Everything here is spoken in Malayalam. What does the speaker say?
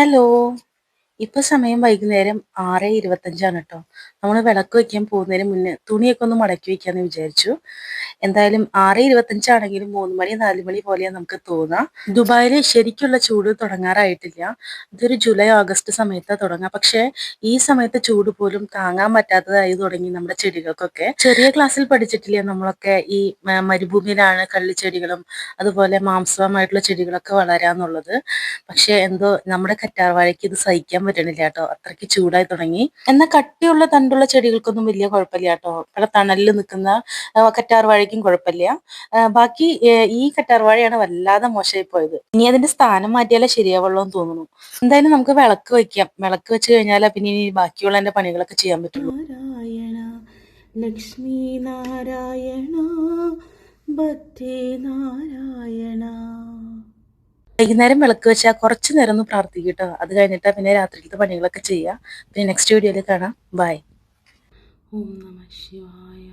ഹലോ. ഇപ്പൊ സമയം വൈകുന്നേരം 6:25 കേട്ടോ. നമ്മൾ വിളക്ക് വെക്കാൻ പോകുന്നതിന് മുന്നേ തുണിയൊക്കെ ഒന്ന് മടക്കി വെക്കാന്ന് വിചാരിച്ചു. എന്തായാലും 6:25 ആണെങ്കിലും 3 മണി 4 മണി പോലെയാണ് നമുക്ക് തോന്നാം. ദുബായിൽ ശരിക്കുള്ള ചൂട് തുടങ്ങാറായിട്ടില്ല. ഇതൊരു ജൂലൈ ഓഗസ്റ്റ് സമയത്താണ് തുടങ്ങുക. പക്ഷേ ഈ സമയത്ത് ചൂട് പോലും താങ്ങാൻ പറ്റാത്തതായി തുടങ്ങി നമ്മുടെ ചെടികൾക്കൊക്കെ. ചെറിയ ക്ലാസ്സിൽ പഠിച്ചിട്ടില്ലേ നമ്മളൊക്കെ ഈ മരുഭൂമിയിലാണ് കള്ളിച്ചെടികളും അതുപോലെ മാംസമായിട്ടുള്ള ചെടികളൊക്കെ വളരാന്നുള്ളത്. പക്ഷെ എന്തോ നമ്മുടെ കറ്റാർ വാഴയ്ക്ക് ഇത് സഹിക്കാൻ പറ്റണില്ല കേട്ടോ. അത്രയ്ക്ക് ചൂടായി തുടങ്ങി. എന്നാൽ കട്ടിയുള്ള തണ്ടുള്ള ചെടികൾക്കൊന്നും വലിയ കുഴപ്പമില്ല കേട്ടോ. ഇവിടെ തണലിൽ നിൽക്കുന്ന കറ്റാർ വാഴയ്ക്കും കുഴപ്പമില്ല. ബാക്കി ഈ കറ്റാർ വാഴയാണ് വല്ലാതെ മോശമായി പോയത്. ഇനി അതിന്റെ സ്ഥാനം മാറ്റിയാലേ ശരിയാവുള്ളൂ എന്ന് തോന്നുന്നു. എന്തായാലും നമുക്ക് വിളക്ക് വെക്കാം. വിളക്ക് വെച്ച് കഴിഞ്ഞാൽ പിന്നെ ഇനി ബാക്കിയുള്ള എന്റെ പണികളൊക്കെ ചെയ്യാൻ പറ്റുള്ളൂ. നാരായണ ലക്ഷ്മി നാരായണ ഭക്തി നാരായണ. വൈകുന്നേരം വിളക്ക് വെച്ചാൽ കുറച്ച് നേരം ഒന്ന് പ്രാർത്ഥിക്കും കേട്ടോ. അത് കഴിഞ്ഞിട്ടാ പിന്നെ രാത്രിയിലത്തെ പണികളൊക്കെ ചെയ്യുക. പിന്നെ നെക്സ്റ്റ് വീഡിയോയിൽ കാണാം. ബൈ. ഓം നമ ശിവായ.